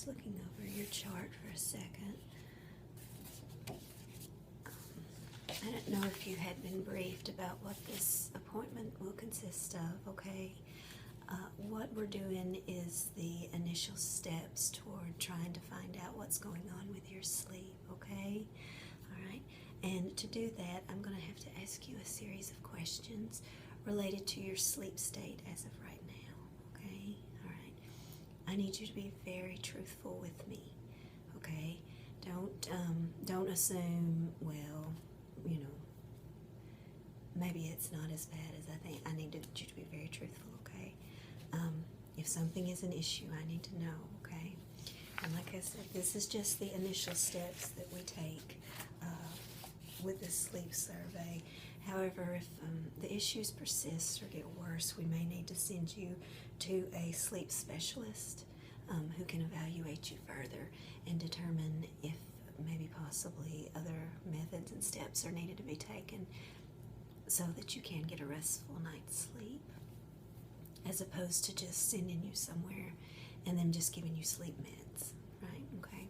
looking over your chart for a second. I don't know if you had been briefed about what this appointment will consist of, okay? What we're doing is the initial steps toward trying to find out what's going on with your sleep, okay? All right. And to do that, I'm going to have to ask you a series of questions related to your sleep state as of right now, okay? All right. I need you to be very truthful with me, okay? Don't assume, well, you know, maybe it's not as bad as I think. I need you to be very truthful, okay? If something is an issue, I need to know, okay? And like I said, this is just the initial steps that we take with the sleep survey. However, if the issues persist or get worse, we may need to send you to a sleep specialist who can evaluate you further and determine if maybe possibly other methods and steps are needed to be taken so that you can get a restful night's sleep, as opposed to just sending you somewhere and then just giving you sleep meds, right? Okay.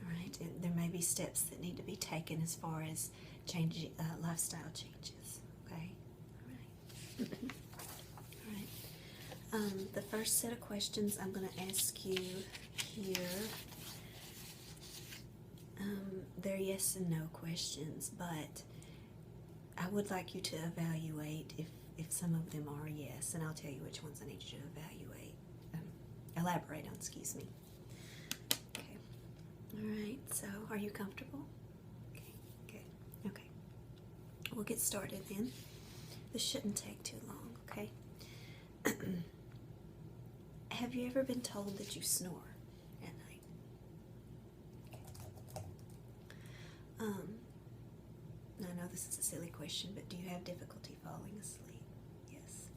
All right. And there may be steps that need to be taken as far as changing lifestyle changes. Okay. All right. All right. The first set of questions I'm going to ask you here, they're yes and no questions, but I would like you to evaluate if some of them are yes, and I'll tell you which ones I need you to elaborate on, excuse me. Okay. All right, so are you comfortable? Okay, good. Okay. We'll get started then. This shouldn't take too long, okay? Have you ever been told that you snore at night? Now, I know this is a silly question, but do you have difficulty falling asleep? Yes.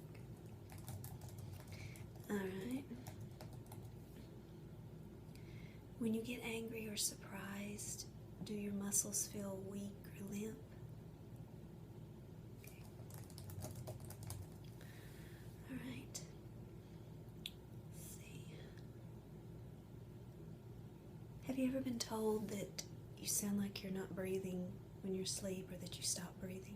Okay. All right. When you get angry or surprised, do your muscles feel weak or limp? Okay. All right. Let's see. Have you ever been told that you sound like you're not breathing when you're asleep, or that you stop breathing?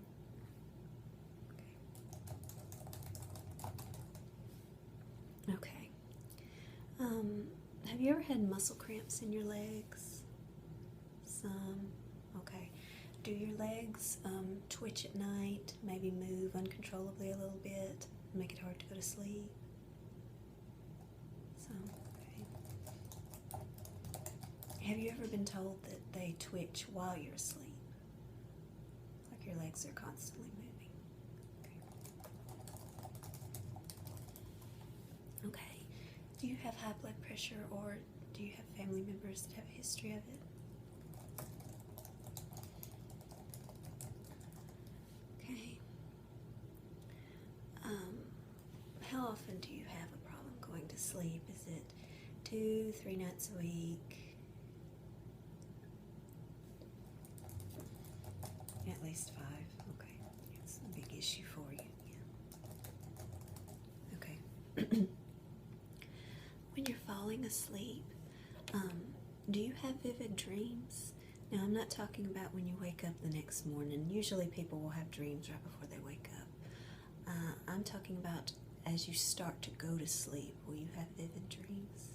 Okay. Okay. Have you ever had muscle cramps in your legs? Some. Okay. Do your legs twitch at night, maybe move uncontrollably a little bit, make it hard to go to sleep? Some. Okay. Have you ever been told that they twitch while you're asleep? Like your legs are constantly moving? Okay. Okay. Do you have high blood pressure, or do you have family members that have a history of it? Okay. How often do you have a problem going to sleep? Is it 2-3 nights a week? At least 5. Okay. It's a big issue for you. Yeah. Okay. When you're falling asleep, do you have vivid dreams? Now, I'm not talking about when you wake up the next morning. Usually people will have dreams right before they wake up. I'm talking about as you start to go to sleep. Will you have vivid dreams?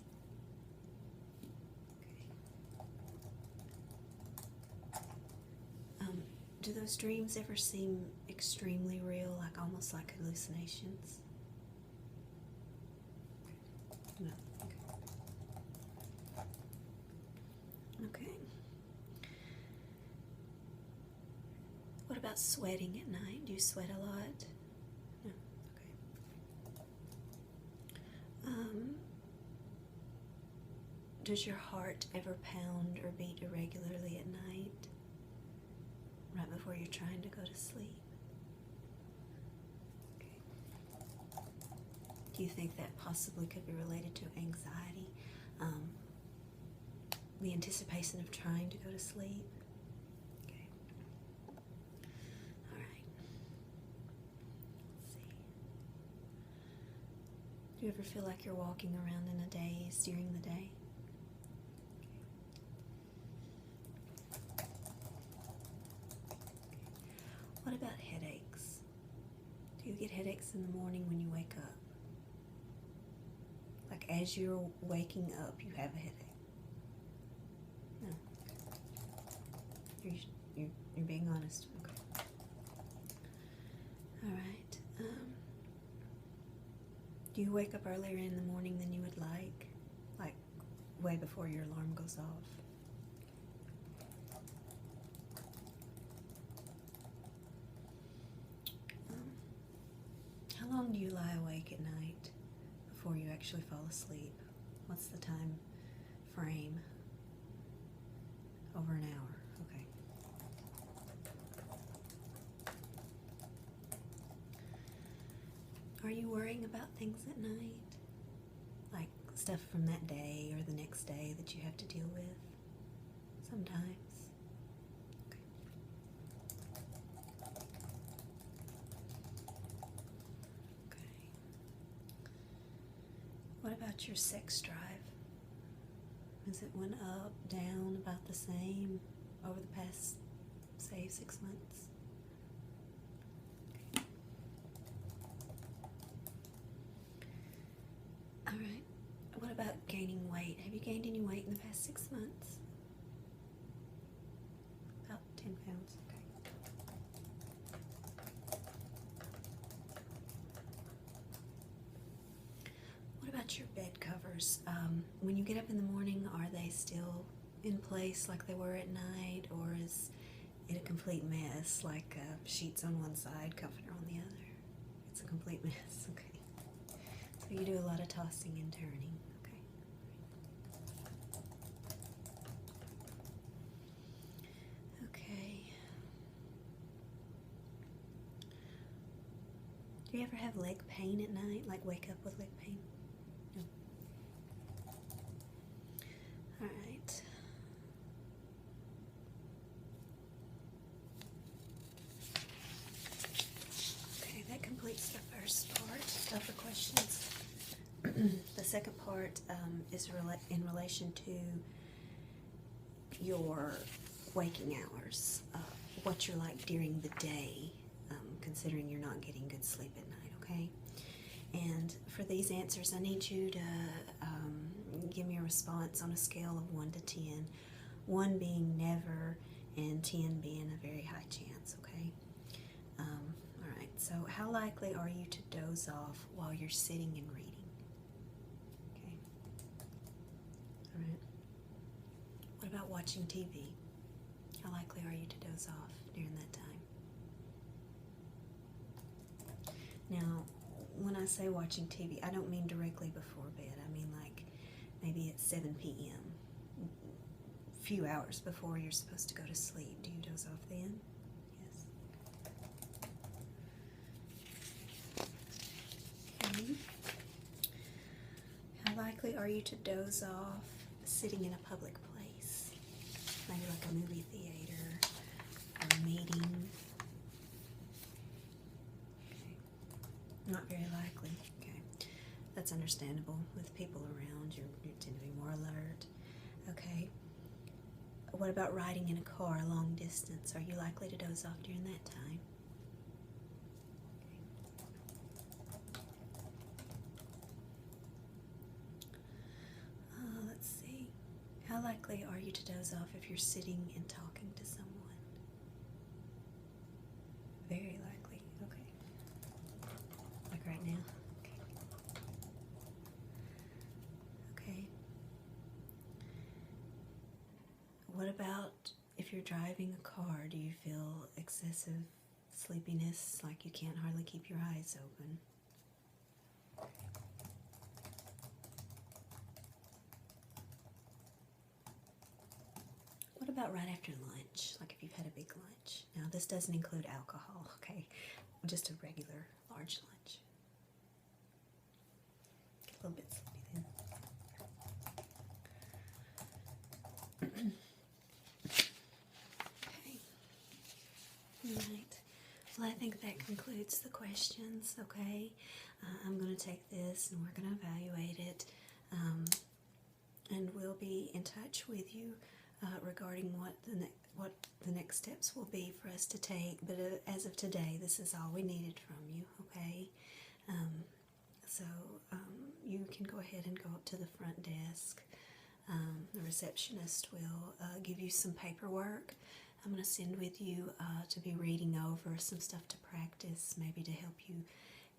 Okay. Do those dreams ever seem extremely real, like almost like hallucinations? No. Okay. What about sweating at night? Do you sweat a lot? No. Okay. Does your heart ever pound or beat irregularly at night, right before you're trying to go to sleep? Okay. Do you think that possibly could be related to anxiety? The anticipation of trying to go to sleep? Okay. All right. Let's see. Do you ever feel like you're walking around in a daze during the day? What about headaches? Do you get headaches in the morning when you wake up? Like as you're waking up, you have a headache? No. You're being honest. Okay. All right. Do you wake up earlier in the morning than you would like? Like way before your alarm goes off? How long do you lie awake at night before you actually fall asleep? What's the time frame? Over an hour. Okay. Are you worrying about things at night? Like stuff from that day or the next day that you have to deal with? Sometimes. Okay. Okay. What about your sex drive? Has it went up, down, about the same over the past, say, 6 months? Okay. All right. What about gaining weight? Have you gained any weight in the past 6 months? About 10 pounds. Okay. What about your bed covers? When you get up in the morning, are they still in place like they were at night, or is it a complete mess, like sheets on one side, comforter on the other? It's a complete mess. Okay. So you do a lot of tossing and turning. Okay. Okay. Do you ever have leg pain at night? Like wake up with leg pain? No. All right. Okay, that completes the first part of the questions. The second part is in relation to your waking hours, what you're like during the day, considering you're not getting good sleep at night, okay? And for these answers, I need you to give me a response on a scale of 1 to 10, 1 being never and 10 being a very high chance, okay? All right, so how likely are you to doze off while you're sitting and reading? Okay. All right. What about watching TV? How likely are you to doze off during that time? Now, when I say watching TV, I don't mean directly before bed. I mean like maybe at 7 p.m., a few hours before you're supposed to go to sleep. Do you doze off then? Yes. Okay. How likely are you to doze off sitting in a public place? Maybe like a movie theater or a meeting? Not very likely. Okay. That's understandable. With people around, you tend to be more alert. Okay. What about riding in a car long distance? Are you likely to doze off during that time? Okay. Let's see. How likely are you to doze off if you're sitting and talking to someone? Very likely. Okay. Like right now? Okay. Okay. What about if you're driving a car? Do you feel excessive sleepiness, like you can't hardly keep your eyes open? What about right after lunch, like if you've had a big lunch? Now, this doesn't include alcohol, okay? Just a regular large lunch. Get a little bit sleepy then. Okay. All right. Well, I think that concludes the questions, okay? I'm going to take this and we're going to evaluate it. And we'll be in touch with you regarding what the next steps will be for us to take. But as of today, this is all we needed from you, okay? So you can go ahead and go up to the front desk. The receptionist will give you some paperwork. I'm going to send with you to be reading over some stuff to practice, maybe to help you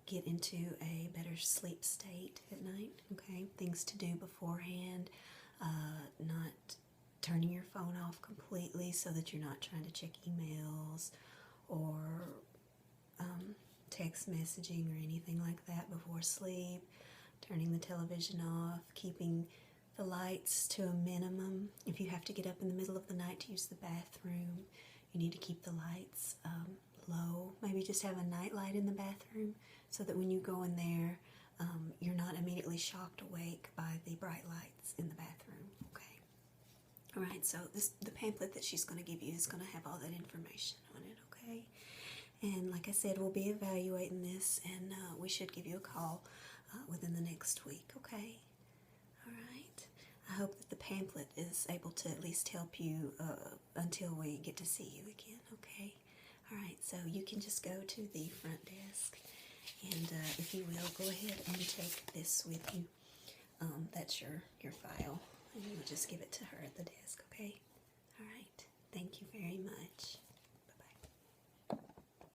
get into a better sleep state at night, okay? Things to do beforehand, not turning your phone off completely so that you're not trying to check emails or text messaging or anything like that before sleep, turning the television off, keeping the lights to a minimum. If you have to get up in the middle of the night to use the bathroom, you need to keep the lights low. Maybe just have a night light in the bathroom so that when you go in there, you're not immediately shocked awake by the bright lights in the bathroom, okay? All right, so the pamphlet that she's going to give you is going to have all that information on it, okay? And like I said, we'll be evaluating this, and we should give you a call within the next week, okay? All right. I hope that the pamphlet is able to at least help you until we get to see you again, okay? All right, so you can just go to the front desk, and if you will, go ahead and take this with you. That's your file, and you'll just give it to her at the desk, okay? All right. Thank you very much.